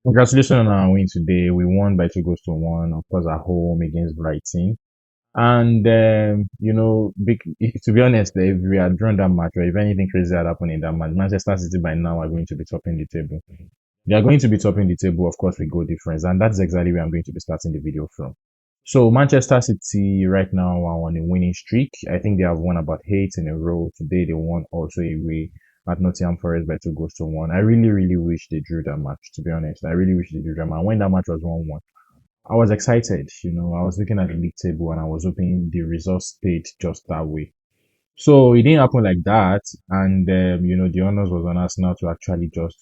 Congratulations on our win today. We won by 2 goals to 1, of course, at home against Brighton. And, to be honest, if we had drawn that match or if anything crazy had happened in that match, Manchester City by now are going to be topping the table. They are going to be topping the table, of course, with goal difference. And that's exactly where I'm going to be starting the video from. So Manchester City right now are on a winning streak. I think they have won about 8 in a row. Today they won also away at Nottingham Forest by 2 goals to 1. I really, really wish they drew that match, to be honest. I really wish they drew that match. When that match was 1-1, I was excited. I was looking at the league table and I was hoping the results stayed just that way. So it didn't happen like that. And, the honors was on us now to actually just,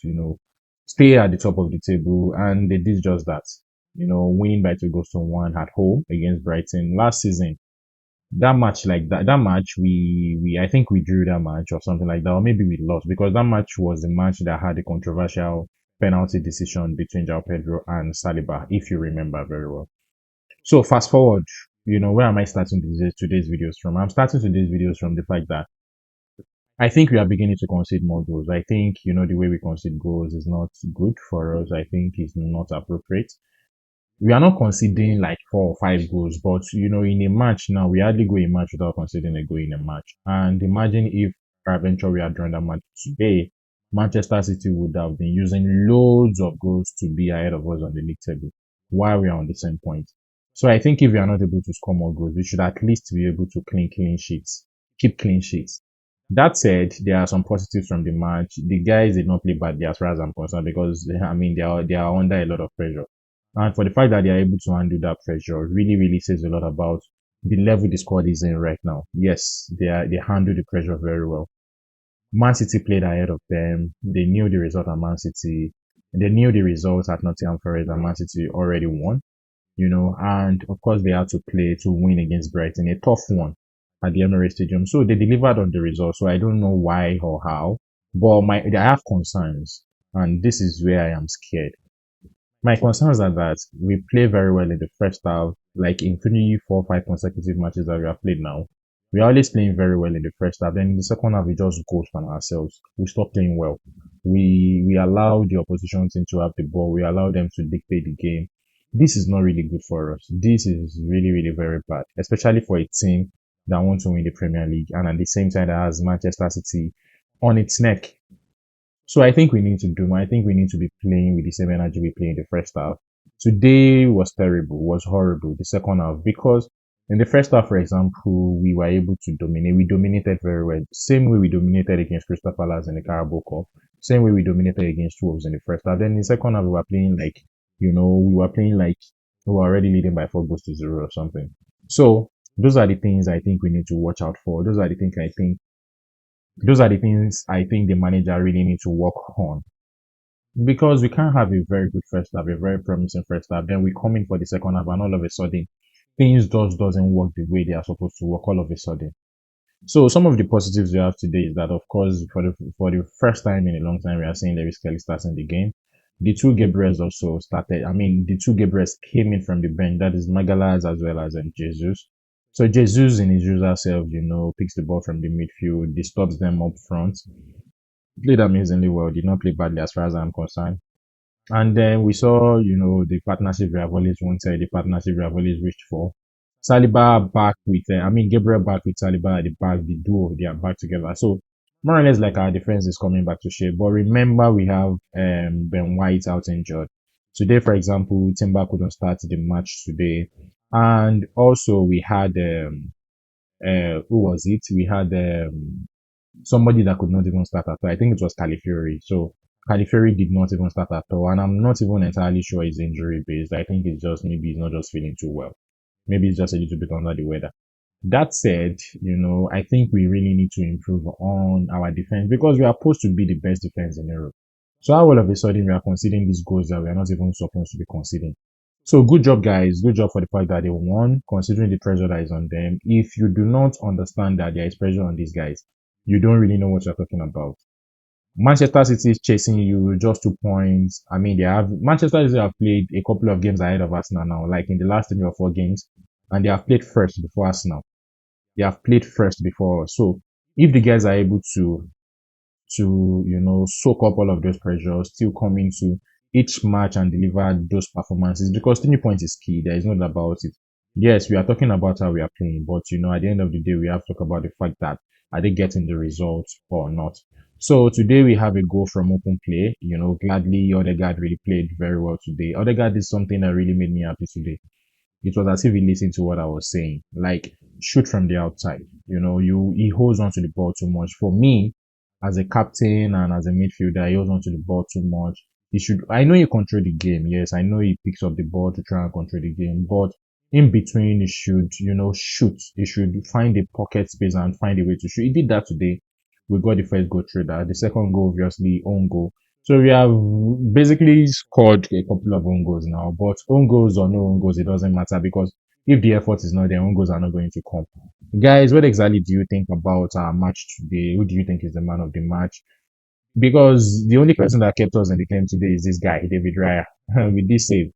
stay at the top of the table. And they did just that. Winning by 2 goals to 1 at home against Brighton last season. That match, like that match, I think we drew that match or something like that, or maybe we lost because that match was the match that had a controversial penalty decision between João Pedro and Saliba, if you remember very well. So fast forward, where am I starting today's videos from? I'm starting today's videos from the fact that I think we are beginning to concede more goals. I think, the way we concede goals is not good for us. I think it's not appropriate. We are not conceding like 4 or 5 goals, but in a match now, we hardly go a match without conceding a goal in a match. And imagine if eventually we had drawn that match today, Manchester City would have been using loads of goals to be ahead of us on the league table while we are on the same point. So I think if we are not able to score more goals, we should at least be able to clean sheets, keep clean sheets. That said, there are some positives from the match. The guys did not play badly as far as I'm concerned because they are under a lot of pressure. And for the fact that they are able to handle that pressure really, really says a lot about the level the squad is in right now. Yes, they handle the pressure very well. Man City played ahead of them. They knew the result at Man City. They knew the results at Nottingham Forest and Man City already won, and of course they had to play to win against Brighton, a tough one at the Emirates Stadium. So they delivered on the result. So I don't know why or how, but I have concerns, and this is where I am scared. My concerns are that we play very well in the first half, like in 3, 4, 5 consecutive matches that we have played now. We are always playing very well in the first half. Then in the second half, we just ghost on ourselves. We stop playing well. We allow the opposition team to have the ball. We allow them to dictate the game. This is not really good for us. This is really, really very bad, especially for a team that wants to win the Premier League and at the same time that has Manchester City on its neck. So I think we need to be playing with the same energy we play in the first half. Today was terrible, was horrible, the second half, because in the first half, for example, we were able to dominate. We dominated very well. Same way we dominated against Crystal Palace in the Carabao Cup. Same way we dominated against Wolves in the first half. Then in the second half, we were playing like, we were already leading by 4 goals to 0 or something. So those are the things I think we need to watch out for. Those are the things I think the manager really needs to work on. Because we can't have a very good first half, a very promising first half, then we come in for the second half and all of a sudden things just doesn't work the way they are supposed to work all of a sudden. So some of the positives we have today is that of course for the first time in a long time we are seeing Lewis Kelly starting the game. The two Gabriels also started. The two Gabriels came in from the bench. That is Magalas as well as Jesus. So Jesus in his usual self, picks the ball from the midfield, disturbs them up front. Played amazingly well, did not play badly as far as I'm concerned. And then we saw, the partnership we have always wanted, the partnership we have always wished for. Saliba back with, Gabriel back with Saliba at the back, the duo, they are back together. So more or less like our defense is coming back to shape. But remember, we have Ben White out injured. Today, for example, Timber couldn't start the match today. And also we had, who was it? We had somebody that could not even start at all. I think it was Califiori. So Califiori did not even start at all. And I'm not even entirely sure it's injury based. I think maybe he's not just feeling too well. Maybe it's just a little bit under the weather. That said, I think we really need to improve on our defense because we are supposed to be the best defense in Europe. So how all of a sudden we are conceding these goals that we are not even supposed to be conceding. So good job, guys. Good job for the fact that they won, considering the pressure that is on them. If you do not understand that there is pressure on these guys, you don't really know what you're talking about. Manchester City is chasing you just 2 points. Manchester City have played a couple of games ahead of Arsenal now, like in the last 3 or 4 games, and they have played first before Arsenal. They have played first before us. So if the guys are able to soak up all of those pressures, still come into each match and deliver those performances because 3 points is key. There is no doubt about it. Yes, we are talking about how we are playing, but at the end of the day, we have to talk about the fact that are they getting the results or not. So today we have a goal from open play. Gladly Odegaard really played very well today. Odegaard did something that really made me happy today. It was as if he listened to what I was saying. Like, shoot from the outside. He holds on to the ball too much. For me, as a captain and as a midfielder, he holds on to the ball too much. He should. I know he control the game. Yes, I know he picks up the ball to try and control the game, but in between, he should, shoot. He should find a pocket space and find a way to shoot. He did that today. We got the first goal through that. The second goal, obviously, own goal. So we have basically scored a couple of own goals now, but own goals or no own goals, it doesn't matter because if the effort is not there, own goals are not going to come. Guys, what exactly do you think about our match today? Who do you think is the man of the match? Because the only person that kept us in the game today is this guy, David Raya, with this save.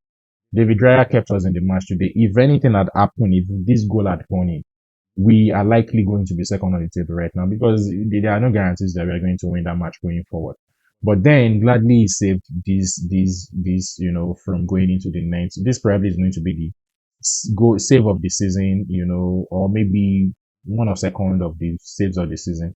David Raya kept us in the match today. If anything had happened, if this goal had gone in, we are likely going to be second on the table right now because there are no guarantees that we are going to win that match going forward. But then gladly he saved this, from going into the ninth. This probably is going to be the goal save of the season, or maybe one of second of the saves of the season.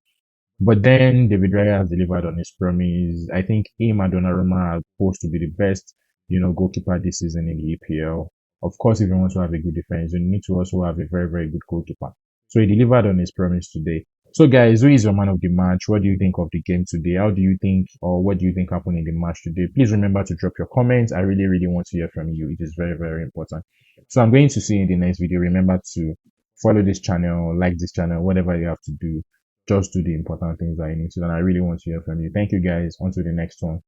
But then David Raya has delivered on his promise. I think him and Donnarumma are supposed to be the best, goalkeeper this season in the EPL. Of course, if you want to have a good defense, you need to also have a very, very good goalkeeper. So he delivered on his promise today. So guys, who is your man of the match? What do you think of the game today? How do you think, or what do you think happened in the match today? Please remember to drop your comments. I really, really want to hear from you. It is very, very important. So I'm going to see you in the next video. Remember to follow this channel, like this channel, whatever you have to do. Just do the important things that you need to. And I really want to hear from you. Thank you guys. On to the next one.